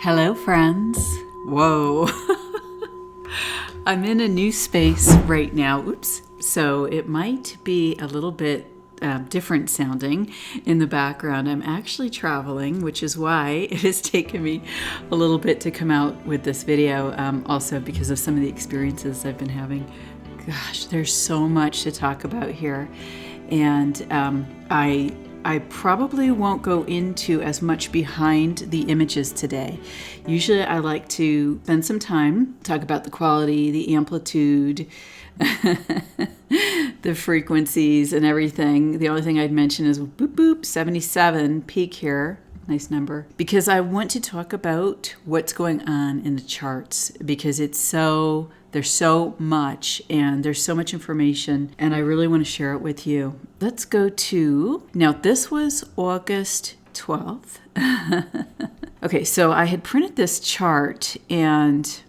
Hello, friends. Whoa. I'm in a new space right now. Oops. So it might be a little bit different sounding in the background. I'm actually traveling, which is why it has taken me a little bit to come out with this video. Also because of some of the experiences I've been having. Gosh, there's so much to talk about here. And I probably won't go into as much behind the images today. Usually I like to spend some time, talk about the quality, the amplitude, the frequencies and everything. The only thing I'd mention is boop boop 77 peak here. Nice number. Because I want to talk about what's going on in the charts because there's so much and there's so much information and I really want to share it with you. Let's go to, now this was August 12th. Okay, so I had printed this chart and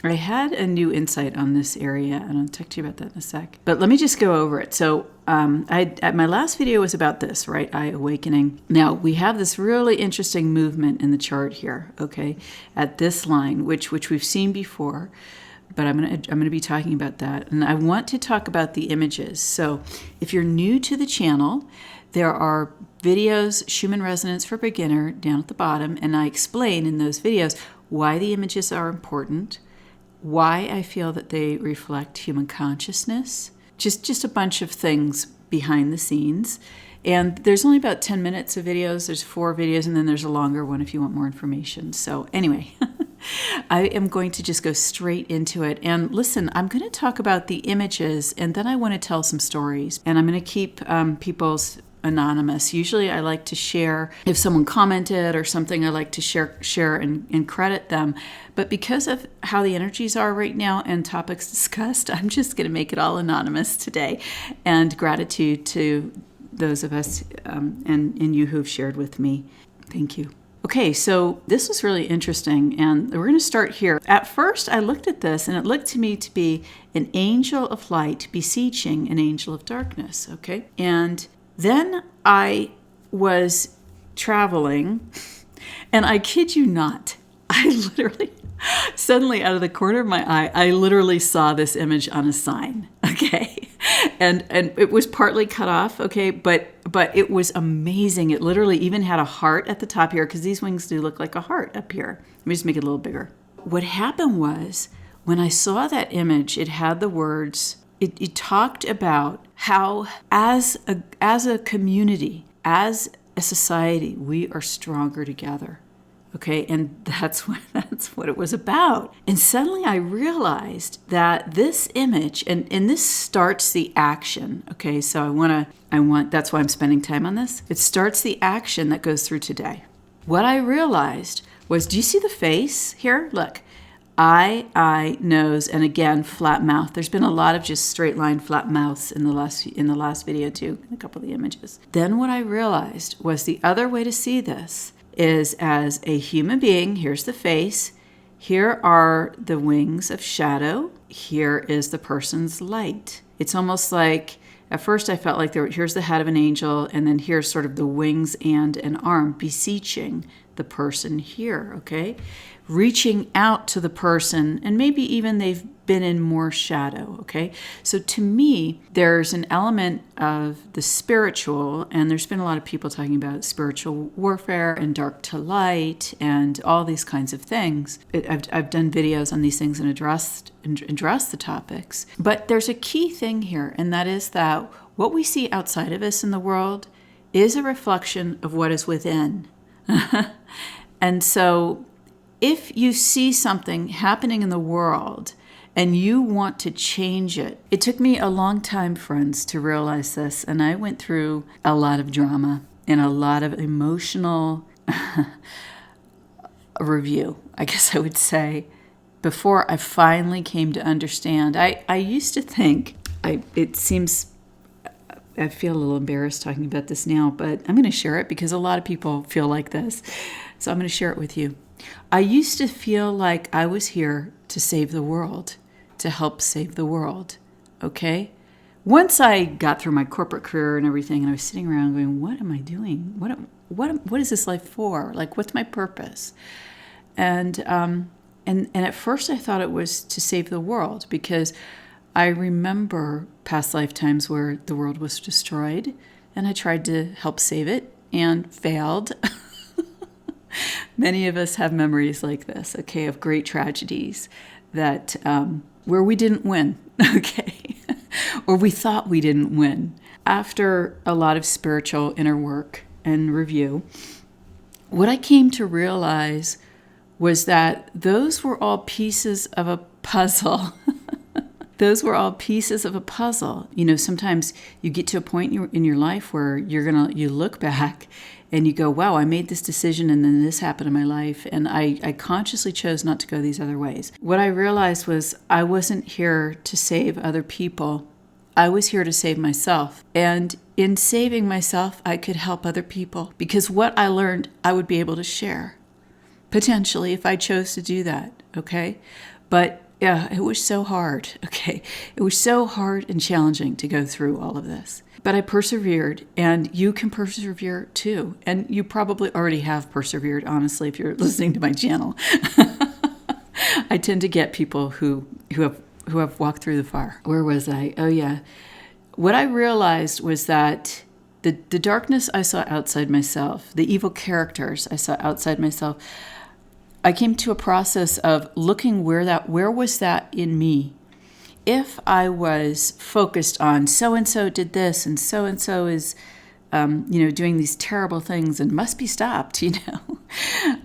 I had a new insight on this area, and I'll talk to you about that in a sec. But let me just go over it. So my last video was about this, right? Eye awakening. Now, we have this really interesting movement in the chart here, okay, at this line, which we've seen before, but I'm gonna be talking about that. And I want to talk about the images. So if you're new to the channel, there are videos, Schumann Resonance for Beginner, down at the bottom, and I explain in those videos why the images are important, why I feel that they reflect human consciousness, just a bunch of things behind the scenes. And there's only about 10 minutes of videos. There's 4 videos, and then there's a longer one if you want more information. So anyway, I am going to just go straight into it. And listen, I'm going to talk about the images, and then I want to tell some stories. And I'm going to keep people's anonymous. Usually I like to share, if someone commented or something, I like to share and credit them. But because of how the energies are right now and topics discussed, I'm just going to make it all anonymous today. And gratitude to those of us and you who've shared with me. Thank you. Okay, so this was really interesting, and we're going to start here. At first, I looked at this, and it looked to me to be an angel of light beseeching an angel of darkness, okay? And then I was traveling, and I kid you not, I literally, suddenly out of the corner of my eye, I literally saw this image on a sign, okay? And it was partly cut off, okay? But it was amazing. It literally even had a heart at the top here, because these wings do look like a heart up here. Let me just make it a little bigger. What happened was, when I saw that image, it had the words, it talked about how as a community, as a society, we are stronger together. Okay, and that's what it was about. And suddenly I realized that this image, and this starts the action. Okay, so I want that's why I'm spending time on this. It starts the action that goes through today. What I realized was, do you see the face here? Look. Eye, nose, and again, flat mouth. There's been a lot of just straight line flat mouths in the last video too, in a couple of the images. Then what I realized was the other way to see this is as a human being. Here's the face. Here are the wings of shadow. Here is the person's light. It's almost like, at first I felt like here's the head of an angel, and then here's sort of the wings and an arm beseeching the person here, okay? Reaching out to the person, and maybe even they've been in more shadow, okay? So to me, there's an element of the spiritual, and there's been a lot of people talking about spiritual warfare and dark to light and all these kinds of things. I've done videos on these things and addressed the topics. But there's a key thing here, and that is that what we see outside of us in the world is a reflection of what is within. And so if you see something happening in the world and you want to change it, it took me a long time, friends, to realize this. And I went through a lot of drama and a lot of emotional review, I guess I would say, before I finally came to understand. I used to think, it seems, I feel a little embarrassed talking about this now, but I'm going to share it because a lot of people feel like this. So I'm going to share it with you. I used to feel like I was here to save the world, to help save the world, okay? Once I got through my corporate career and everything, and I was sitting around going, what am I doing? What is this life for? Like, what's my purpose? And at first I thought it was to save the world, because I remember past lifetimes where the world was destroyed and I tried to help save it and failed. Many of us have memories like this, okay, of great tragedies that where we didn't win, okay, or we thought we didn't win. After a lot of spiritual inner work and review, what I came to realize was that those were all pieces of a puzzle. Those were all pieces of a puzzle. You know, sometimes you get to a point in your life where you look back and you go, wow, I made this decision and then this happened in my life, and I consciously chose not to go these other ways. What I realized was I wasn't here to save other people. I was here to save myself. And in saving myself, I could help other people, because what I learned, I would be able to share. Potentially, if I chose to do that, okay? But yeah, it was so hard, okay? It was so hard and challenging to go through all of this. But I persevered, and you can persevere too. And you probably already have persevered, honestly, if you're listening to my channel. I tend to get people who have walked through the fire. Where was I? Oh, yeah. What I realized was that the darkness I saw outside myself, the evil characters I saw outside myself, I came to a process of looking where was that in me? If I was focused on so-and-so did this and so-and-so is, doing these terrible things and must be stopped,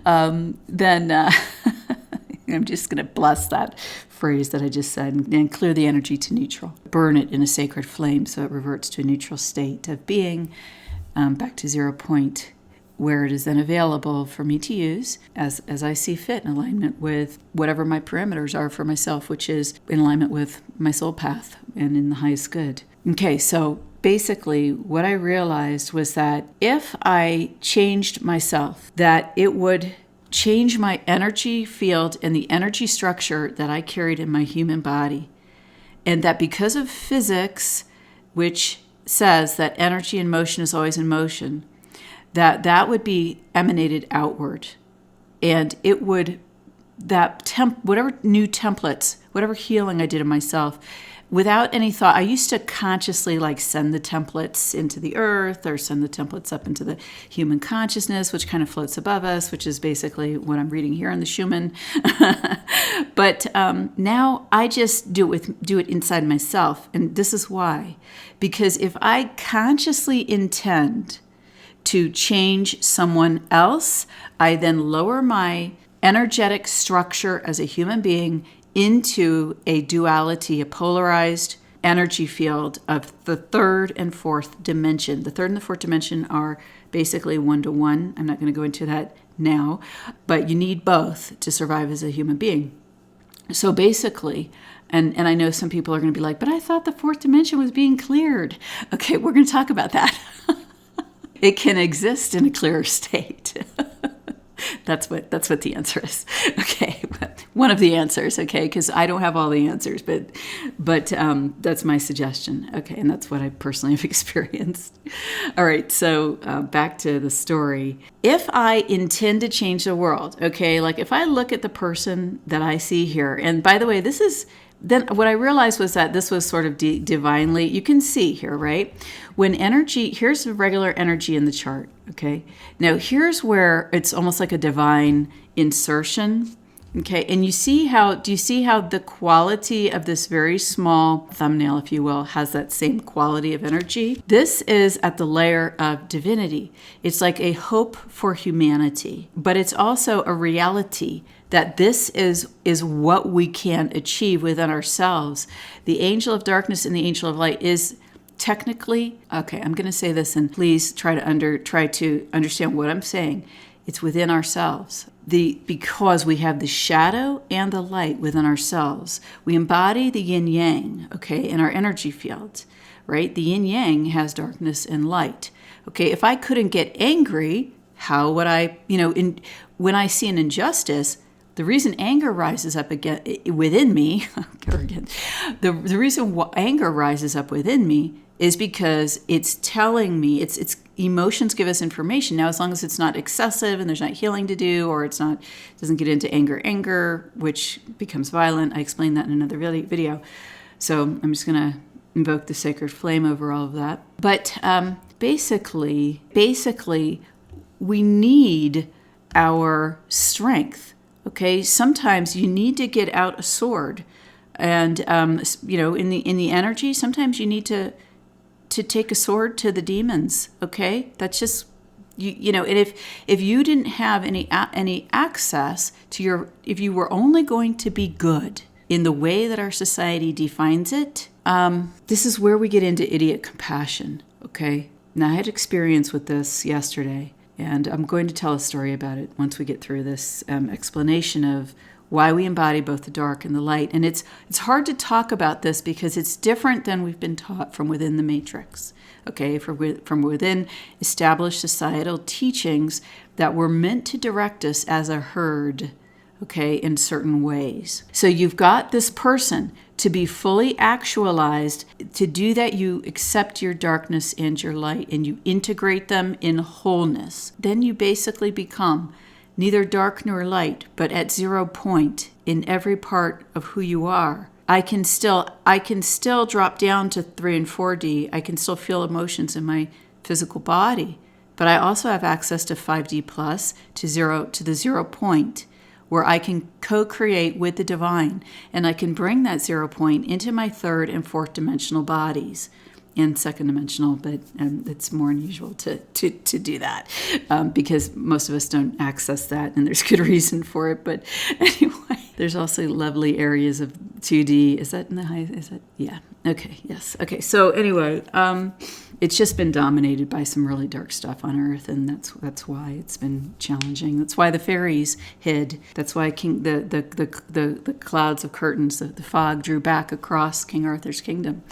then I'm just going to bless that phrase that I just said and clear the energy to neutral. Burn it in a sacred flame so it reverts to a neutral state of being, back to 0 point, where it is then available for me to use as I see fit, in alignment with whatever my parameters are for myself, which is in alignment with my soul path and in the highest good. Okay, so basically what I realized was that if I changed myself, that it would change my energy field and the energy structure that I carried in my human body. And that because of physics, which says that energy in motion is always in motion, that would be emanated outward, and it would, whatever new templates, whatever healing I did in myself, without any thought. I used to consciously send the templates into the earth or send the templates up into the human consciousness, which kind of floats above us, which is basically what I'm reading here in the Schumann. But now I just do it inside myself, and this is why. Because if I consciously intend to change someone else, I then lower my energetic structure as a human being into a duality, a polarized energy field of the third and fourth dimension. The third and the fourth dimension are basically 1-to-1. I'm not going to go into that now, but you need both to survive as a human being. So basically, and I know some people are going to be like, but I thought the fourth dimension was being cleared. Okay, we're going to talk about that. It can exist in a clearer state. That's what the answer is. Okay, one of the answers. Okay, because I don't have all the answers, but that's my suggestion. Okay, and that's what I personally have experienced. All right, so back to the story. If I intend to change the world, okay, if I look at the person that I see here, and by the way, then what I realized was that this was sort of divinely, you can see here, right? When energy, here's the regular energy in the chart, okay? Now here's where it's almost like a divine insertion, okay? And do you see how the quality of this very small thumbnail, if you will, has that same quality of energy? This is at the layer of divinity. It's like a hope for humanity, but it's also a reality that this is what we can achieve within ourselves. The angel of darkness and the angel of light is technically, okay, I'm going to say this, and please try to understand what I'm saying. It's within ourselves. Because we have the shadow and the light within ourselves. We embody the yin yang, okay, in our energy field, right? The yin yang has darkness and light. Okay, if I couldn't get angry, how would I, when I see an injustice, The reason anger rises up again within me, the reason anger rises up within me is because it's telling me, it's emotions give us information. Now, as long as it's not excessive and there's not healing to do, or doesn't get into anger, which becomes violent. I explained that in another video. So I'm just going to invoke the sacred flame over all of that. But basically, we need our strength. Okay, sometimes you need to get out a sword, and in the energy, sometimes you need to take a sword to the demons. Okay, that's just and if you didn't have any access to if you were only going to be good in the way that our society defines it, this is where we get into idiot compassion. Okay, now I had experience with this yesterday. And I'm going to tell a story about it once we get through this explanation of why we embody both the dark and the light. And it's hard to talk about this because it's different than we've been taught from within the matrix. Okay, from within established societal teachings that were meant to direct us as a herd, okay, in certain ways. So you've got this person to be fully actualized. To do that, you accept your darkness and your light, and you integrate them in wholeness. Then you basically become neither dark nor light, but at 0 point in every part of who you are. I can still drop down to 3 and 4D. I can still feel emotions in my physical body, but I also have access to 5D plus to the 0 point, where I can co-create with the divine, and I can bring that 0 point into my 3rd and 4th dimensional bodies, and 2nd dimensional, but it's more unusual to do that because most of us don't access that, and there's good reason for it. But anyway, there's also lovely areas of 2D. Is that in the high? Is that? Yeah. Okay. Yes. Okay. So anyway, it's just been dominated by some really dark stuff on Earth, and that's why it's been challenging. That's why the fairies hid. That's why the clouds of curtains, the fog drew back across King Arthur's kingdom.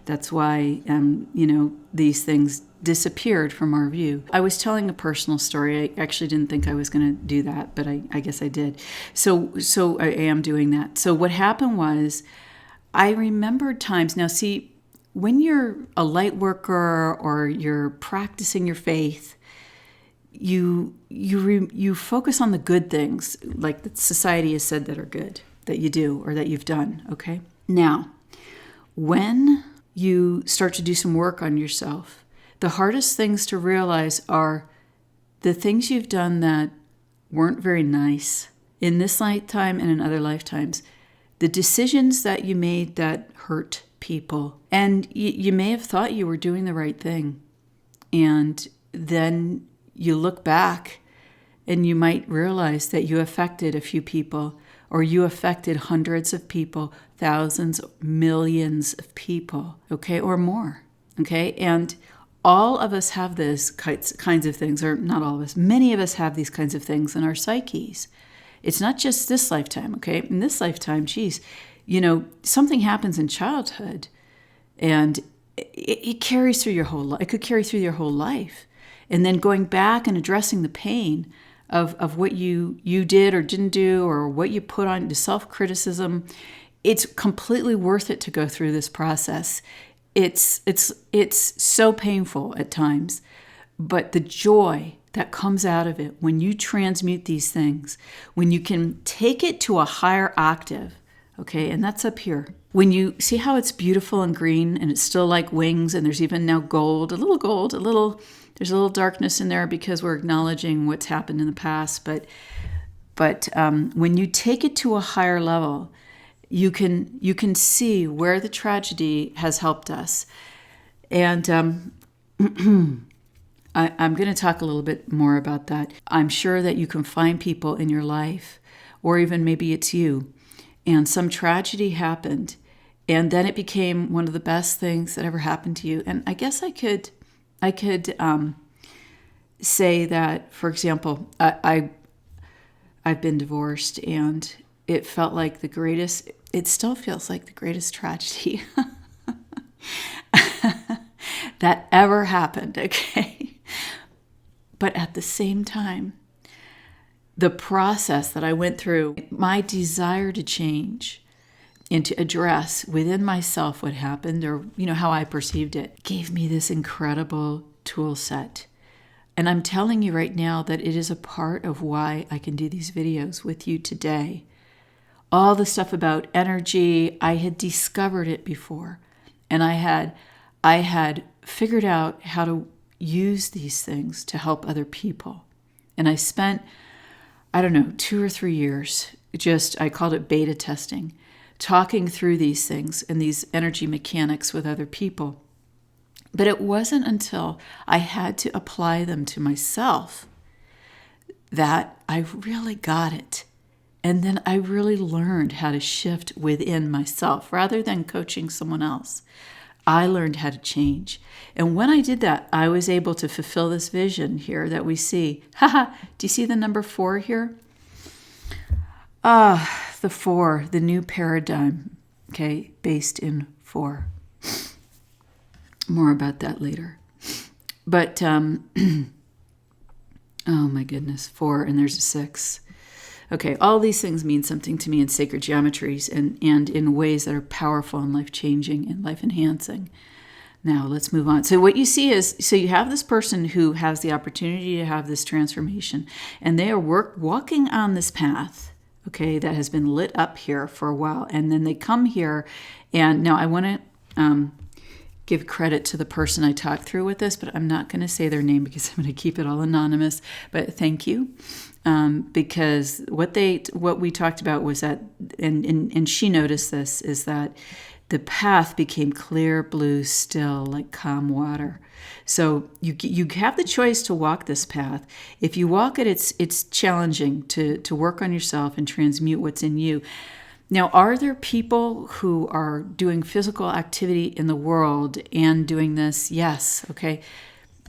That's why these things disappeared from our view. I was telling a personal story. I actually didn't think I was going to do that, but I guess I did. So I am doing that. So what happened was, I remembered times. Now, see, when you're a light worker or you're practicing your faith, you focus on the good things, like that society has said that are good, that you do or that you've done. Okay. Now, when you start to do some work on yourself, the hardest things to realize are the things you've done that weren't very nice in this lifetime and in other lifetimes, the decisions that you made that hurt people. And you may have thought you were doing the right thing. And then you look back and you might realize that you affected a few people, or you affected hundreds of people, thousands, millions of people, okay, or more, okay? And all of us have this kinds of things, or not all of us, many of us have these kinds of things in our psyches. It's not just this lifetime, okay? In this lifetime, geez, something happens in childhood, and it carries through your whole life. It could carry through your whole life. And then going back and addressing the pain of what you did or didn't do, or what you put on to self-criticism, it's completely worth it to go through this process. It's so painful at times, but the joy that comes out of it when you transmute these things, when you can take it to a higher octave, okay, and that's up here. When you see how it's beautiful and green, and it's still like wings, and there's even now gold, there's a little darkness in there because we're acknowledging what's happened in the past. But when you take it to a higher level, you can see where the tragedy has helped us. And I'm going to talk a little bit more about that. I'm sure that you can find people in your life, or even maybe it's you, and some tragedy happened, and then it became one of the best things that ever happened to you. And I guess I could say that, for example, I've been divorced, and it felt like it still feels like the greatest tragedy that ever happened, okay? But at the same time, the process that I went through, my desire to change and to address within myself what happened, or how I perceived it, gave me this incredible tool set. And I'm telling you right now that it is a part of why I can do these videos with you today. All the stuff about energy, I had discovered it before, and I had figured out how to use these things to help other people. And I spent, 2 or 3 years, I called it beta testing, talking through these things and these energy mechanics with other people. But it wasn't until I had to apply them to myself that I really got it. And then I really learned how to shift within myself rather than coaching someone else. I learned how to change. And when I did that, I was able to fulfill this vision here that we see. Do you see the number 4 here? The 4, the new paradigm, okay, based in 4. More about that later. But, oh my goodness, 4, and there's a 6. Okay, all these things mean something to me in sacred geometries and in ways that are powerful and life-changing and life-enhancing. Now, let's move on. So what you see is, so you have this person who has the opportunity to have this transformation, and they are walking on this path, okay, that has been lit up here for a while. And then they come here, and now I want to give credit to the person I talked through with this, but I'm not going to say their name because I'm going to keep it all anonymous. But thank you. Because what we talked about was that, and she noticed this, is that the path became clear, blue, still, like calm water. So you have the choice to walk this path. If you walk it, it's challenging to work on yourself and transmute what's in you. Now, are there people who are doing physical activity in the world and doing this? Yes, okay.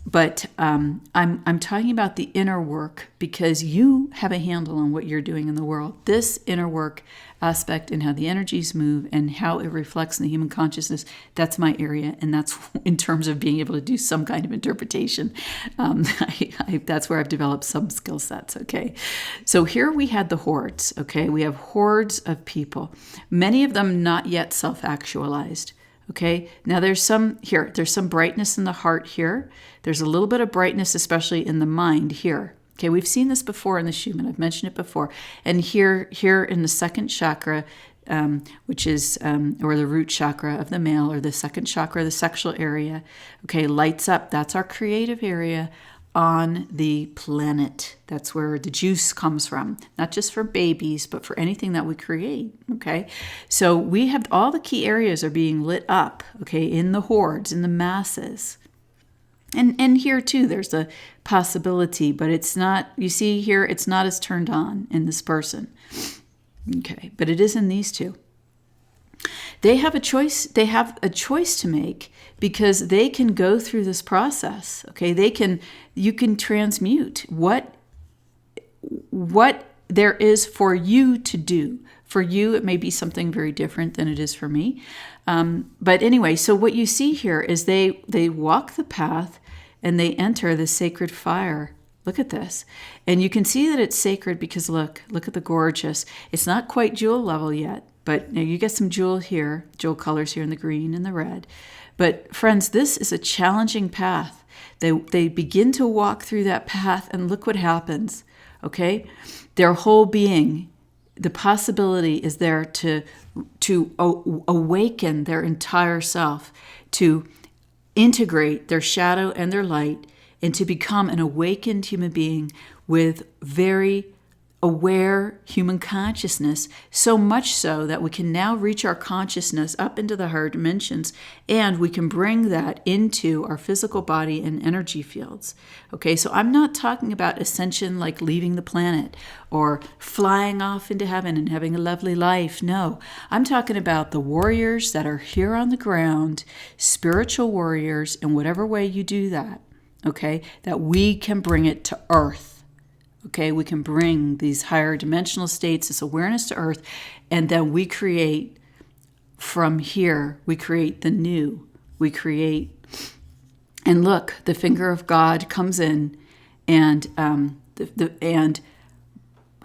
But I'm talking about the inner work, because you have a handle on what you're doing in the world. This inner work aspect and how the energies move and how it reflects in the human consciousness, that's my area. And that's in terms of being able to do some kind of interpretation. That's where I've developed some skill sets, okay? So here we had the hordes, okay? We have hordes of people, many of them not yet self-actualized. Okay, now there's some brightness in the heart here. There's a little bit of brightness, especially in the mind here. Okay, we've seen this before in the Schumann. I've mentioned it before. And here in the second chakra, which is, or the root chakra of the male, or the second chakra, the sexual area, okay, lights up. That's our creative area on the planet. That's where the juice comes from, not just for babies, but for anything that we create, okay? So we have all the key areas are being lit up, okay, in the hordes, in the masses. And here too, there's a possibility, but it's not, you see here, it's not as turned on in this person, okay? But it is in these two. They have a choice to make, because they can go through this process, okay? You can transmute what there is for you to do. For you, it may be something very different than it is for me. But anyway, so what you see here is they walk the path and they enter the sacred fire. Look at this. And you can see that it's sacred because look at the gorgeous. It's not quite jewel level yet, but now you get some jewel colors here in the green and the red. But friends, this is a challenging path. They begin to walk through that path, and look what happens, okay? Their whole being, the possibility is there to awaken their entire self, to integrate their shadow and their light, and to become an awakened human being with very aware human consciousness, so much so that we can now reach our consciousness up into the higher dimensions, and we can bring that into our physical body and energy fields. Okay, so I'm not talking about ascension like leaving the planet or flying off into heaven and having a lovely life. No, I'm talking about the warriors that are here on the ground, spiritual warriors, in whatever way you do that, okay, that we can bring it to earth. Okay, we can bring these higher dimensional states, this awareness to earth, and then we create from here, we create the new. We create, and look, the finger of God comes in, and and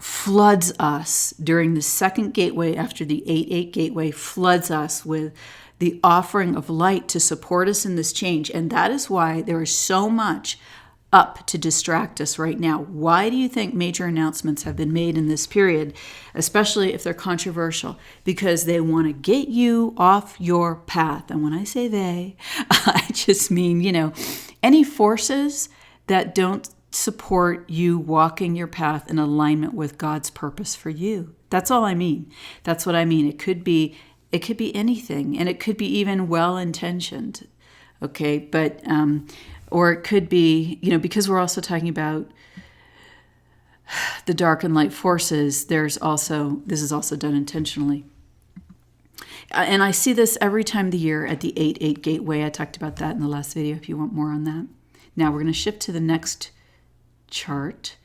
floods us during the second gateway after the 8-8 gateway, floods us with the offering of light to support us in this change. And that is why there is so much up to distract us right now. Why do you think major announcements have been made in this period, especially if they're controversial? Because they want to get you off your path. And when I say they, I just mean, any forces that don't support you walking your path in alignment with God's purpose for you. That's all I mean. That's what I mean. It could be anything, and it could be even well-intentioned, okay? But, or it could be, because we're also talking about the dark and light forces, this is also done intentionally. And I see this every time of the year at the 8-8 gateway. I talked about that in the last video if you want more on that. Now we're going to shift to the next chart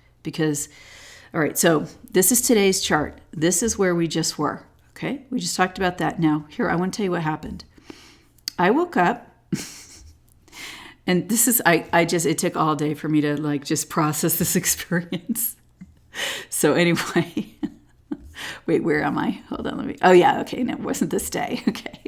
all right, so this is today's chart. This is where we just were. Okay, we just talked about that. Now, here, I want to tell you what happened. I woke up, and this is, it took all day for me to just process this experience. So anyway, wait, where am I? Hold on, oh yeah, okay, no, it wasn't this day, okay.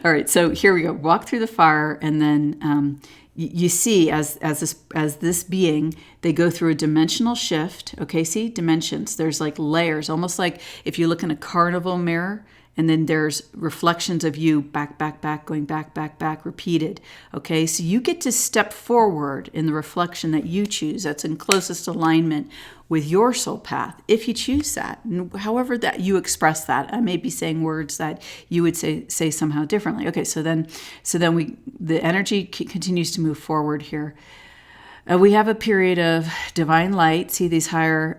All right, so here we go. Walk through the fire, and then you see as this being, they go through a dimensional shift. Okay, see dimensions. There's layers, almost like if you look in a carnival mirror, and then there's reflections of you back, going back, repeated. Okay, so you get to step forward in the reflection that you choose. That's in closest alignment with your soul path, if you choose that. And however that you express that, I may be saying words that you would say somehow differently. Okay, so then the energy continues to move forward here. We have a period of divine light. See these higher,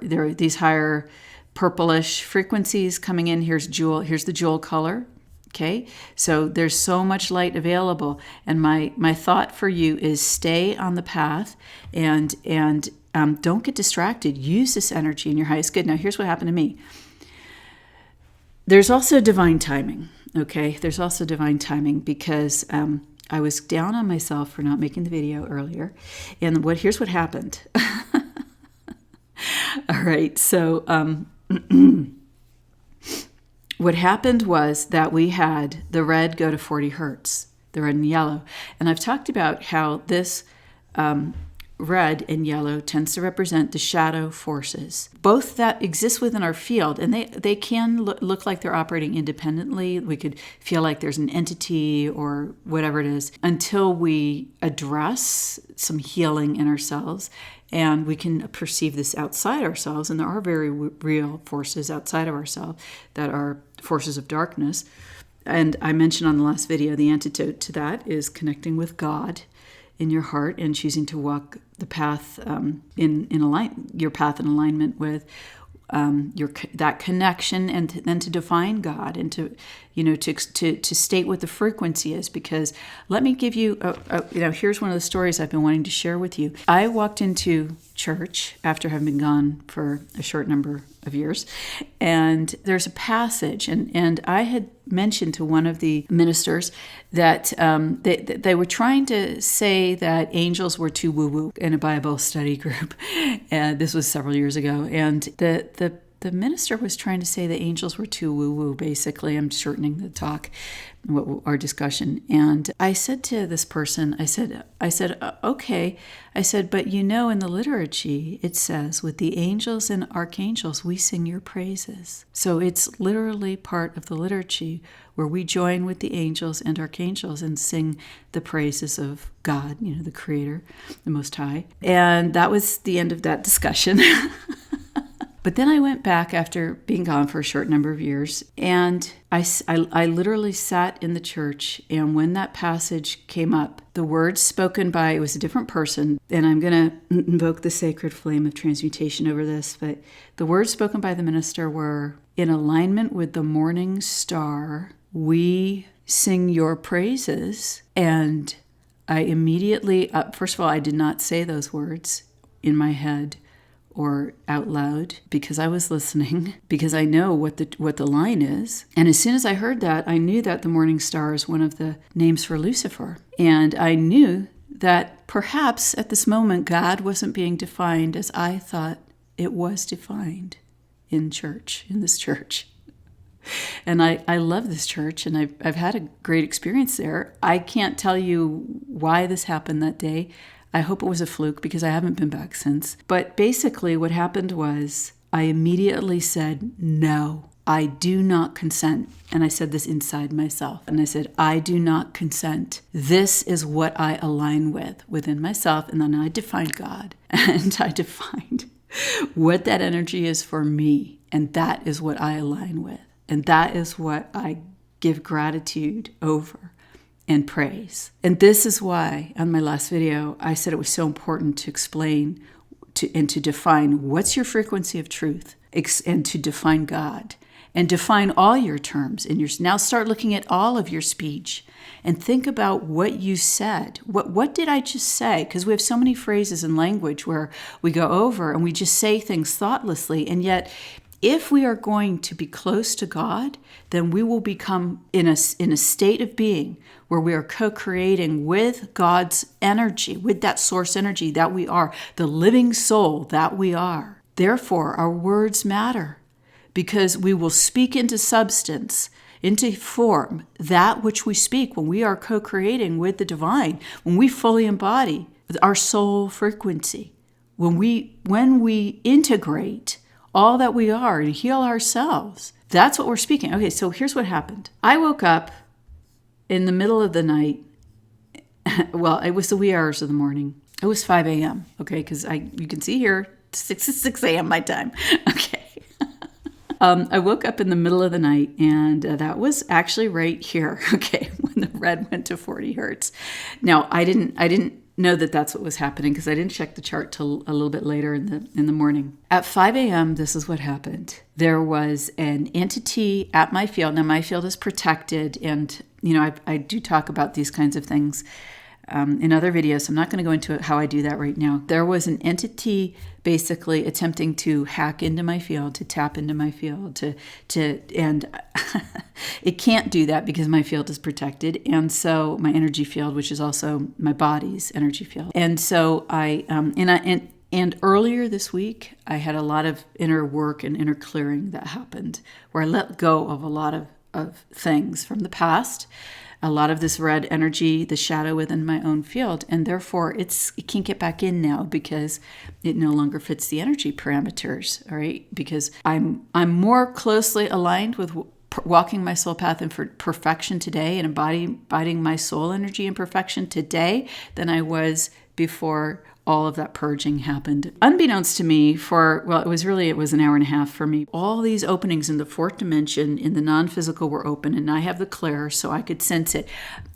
there are these higher purplish frequencies coming in. Here's the jewel color. Okay, so there's so much light available, and my thought for you is stay on the path and don't get distracted. Use this energy in your highest good. Now, here's what happened to me. There's also divine timing. Okay, there's also divine timing because I was down on myself for not making the video earlier, and here's what happened. All right, so what happened was that we had the red go to 40 hertz, the red and yellow. And I've talked about how this red and yellow tends to represent the shadow forces, both that exist within our field, and they can look like they're operating independently. We could feel like there's an entity or whatever it is until we address some healing in ourselves, and we can perceive this outside ourselves, and there are very real forces outside of ourselves that are forces of darkness. And I mentioned on the last video, the antidote to that is connecting with God in your heart and choosing to walk the path your path in alignment with that connection, and then to define God and to state what the frequency is. Because let me give you here's one of the stories I've been wanting to share with you. I walked into church after having been gone for a short number of years, and there's a passage, and I had mentioned to one of the ministers that they were trying to say that angels were too woo-woo in a Bible study group, and this was several years ago, and the minister was trying to say the angels were too woo-woo, basically. I'm shortening the talk, our discussion. And I said to this person, I said, okay. I said, but in the liturgy, it says, with the angels and archangels, we sing your praises. So it's literally part of the liturgy where we join with the angels and archangels and sing the praises of God, the Creator, the Most High. And that was the end of that discussion. But then I went back after being gone for a short number of years, and I literally sat in the church, and when that passage came up, the words spoken by, it was a different person, and I'm going to invoke the sacred flame of transmutation over this, but the words spoken by the minister were, in alignment with the morning star, we sing your praises. And I immediately, first of all, I did not say those words in my head or out loud, because I was listening, because I know what the line is. And as soon as I heard that, I knew that the morning star is one of the names for Lucifer. And I knew that perhaps at this moment God wasn't being defined as I thought it was defined in church, in this church. And I love this church, and I've had a great experience there. I can't tell you why this happened that day. I hope it was a fluke because I haven't been back since. But basically what happened was I immediately said, no, I do not consent. And I said this inside myself. And I said, I do not consent. This is what I align with within myself. And then I defined God. And I defined what that energy is for me. And that is what I align with. And that is what I give gratitude over and praise. And this is why on my last video, I said it was so important to explain and to define what's your frequency of truth and to define God and define all your terms. And now start looking at all of your speech and think about what you said. What did I just say? Because we have so many phrases in language where we go over and we just say things thoughtlessly. And yet, if we are going to be close to God, then we will become in a state of being where we are co-creating with God's energy, with that source energy that we are, the living soul that we are. Therefore, our words matter because we will speak into substance, into form, that which we speak when we are co-creating with the divine, when we fully embody our soul frequency, when we integrate all that we are and heal ourselves. That's what we're speaking. Okay, so here's what happened. I woke up in the middle of the night. Well, it was the wee hours of the morning. It was 5 a.m., okay, because you can see here, 6 a.m. my time. Okay. I woke up in the middle of the night, and that was actually right here, okay, when the red went to 40 hertz. Now, I didn't know that that's what was happening because I didn't check the chart till a little bit later in the morning. At 5 a.m., this is what happened. There was an entity at my field. Now, my field is protected, and I do talk about these kinds of things in other videos. I'm not going to go into how I do that right now. There was an entity basically attempting to hack into my field, to tap into my field, and it can't do that because my field is protected, and so my energy field, which is also my body's energy field. And so and earlier this week, I had a lot of inner work and inner clearing that happened, where I let go of a lot of things from the past. A lot of this red energy, the shadow within my own field, and therefore it can't get back in now because it no longer fits the energy parameters, all right? Because I'm more closely aligned with walking my soul path in perfection today and embodying my soul energy in perfection today than I was before all of that purging happened. Unbeknownst to me it was an hour and a half for me. All these openings in the fourth dimension, in the non-physical, were open, and I have the clair, so I could sense it.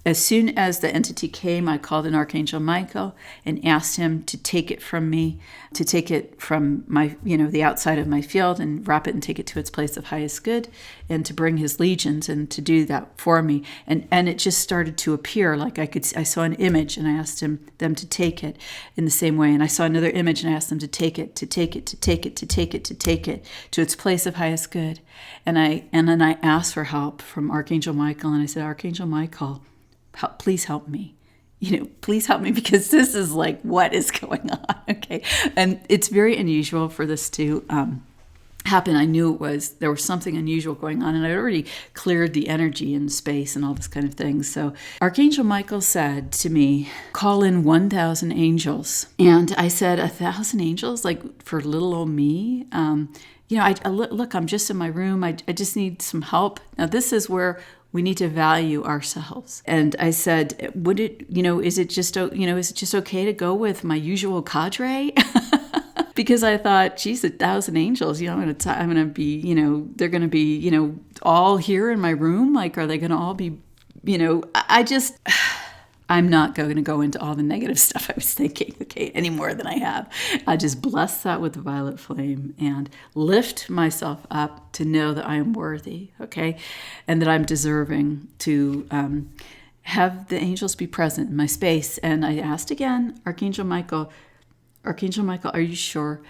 As soon as the entity came, I called in Archangel Michael and asked him to take it from me, to take it from my, the outside of my field and wrap it and take it to its place of highest good, and to bring his legions and to do that for me. And it just started to appear like I saw an image, and I asked them to take it in the same way. And I saw another image, and I asked them to take it to its place of highest good. And then I asked for help from Archangel Michael, and I said, Archangel Michael, please help me. Please help me, because this is like, what is going on? Okay. And it's very unusual for this to happen. I knew there was something unusual going on, and I'd already cleared the energy in space and all this kind of thing. So Archangel Michael said to me, call in 1,000 angels. And I said, 1,000 angels? Like for little old me? Look, I'm just in my room. I just need some help. Now, this is where we need to value ourselves. And I said, is it just okay to go with my usual cadre? Because I thought, geez, 1,000 angels, I'm going to be, they're going to be, all here in my room. Like, are they going to all be, I'm not going to go into all the negative stuff I was thinking, okay, any more than I have. I just bless that with the violet flame and lift myself up to know that I am worthy, okay, and that I'm deserving to have the angels be present in my space. And I asked again, Archangel Michael, are you sure?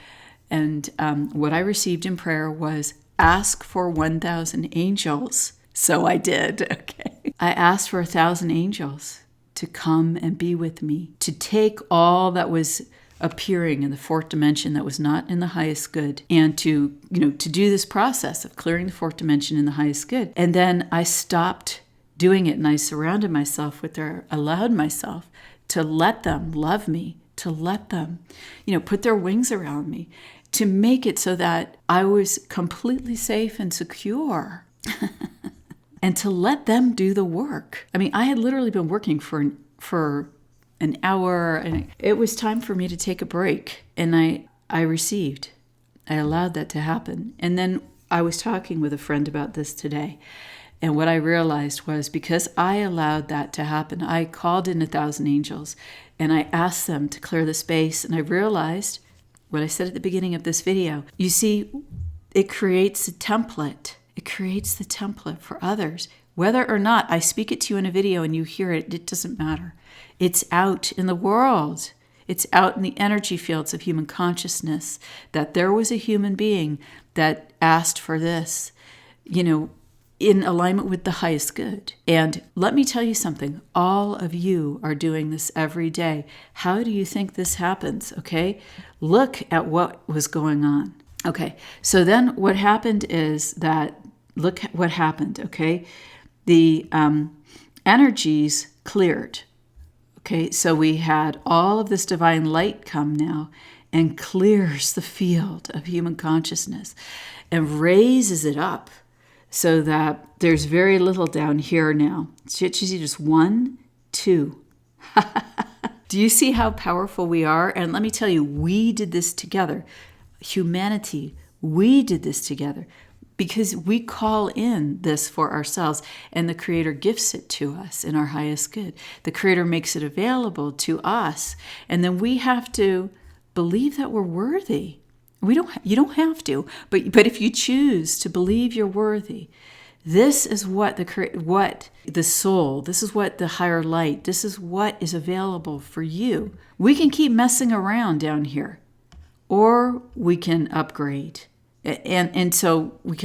And what I received in prayer was, ask for 1,000 angels. So I did, okay. I asked for 1,000 angels to come and be with me, to take all that was appearing in the fourth dimension that was not in the highest good, and to do this process of clearing the fourth dimension in the highest good. And then I stopped doing it, and I surrounded myself with allowed myself to let them love me, to let them, put their wings around me, to make it so that I was completely safe and secure. And to let them do the work. I mean, I had literally been working for an hour, and it was time for me to take a break. And I allowed that to happen. And then I was talking with a friend about this today. And what I realized was, because I allowed that to happen, I called in 1,000 angels and I asked them to clear the space. And I realized what I said at the beginning of this video. You see, it creates a template. It creates the template for others. Whether or not I speak it to you in a video and you hear it, it doesn't matter. It's out in the world. It's out in the energy fields of human consciousness that there was a human being that asked for this, in alignment with the highest good. And let me tell you something. All of you are doing this every day. How do you think this happens? Okay? Look at what was going on. Okay, so then what happened is that, look at what happened, okay? The energies cleared. Okay, so we had all of this divine light come now and clears the field of human consciousness and raises it up so that there's very little down here now. You see just 1, 2. Do you see how powerful we are? And let me tell you, we did this together. Humanity, we did this together because we call in this for ourselves, and the Creator gifts it to us in our highest good. The Creator makes it available to us, and then we have to believe that we're worthy. You don't have to, but if you choose to believe you're worthy, this is what the soul, this is what the higher light, this is what is available for you. We can keep messing around down here, or we can upgrade, and so we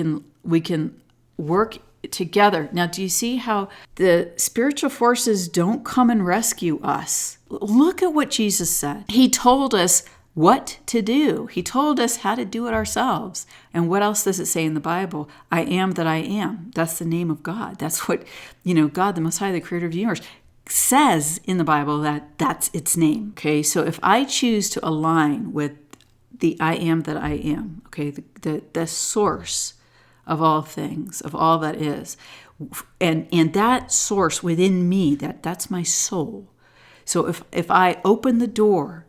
can work together. Now, do you see how the spiritual forces don't come and rescue us? Look at what Jesus said. He told us what to do. He told us how to do it ourselves. And what else does it say in the Bible? I am that I am. That's the name of God. That's what, God, the Most High, the Creator of the universe, says in the Bible that's its name. Okay, so if I choose to align with the I am that I am, okay, the source of all things, of all that is, and that source within me, that's my soul. So if I open the door,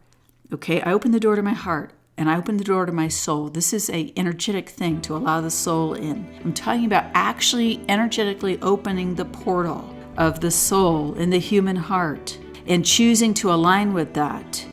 okay, I open the door to my heart and I open the door to my soul. This is an energetic thing to allow the soul in. I'm talking about actually energetically opening the portal of the soul in the human heart and choosing to align with that.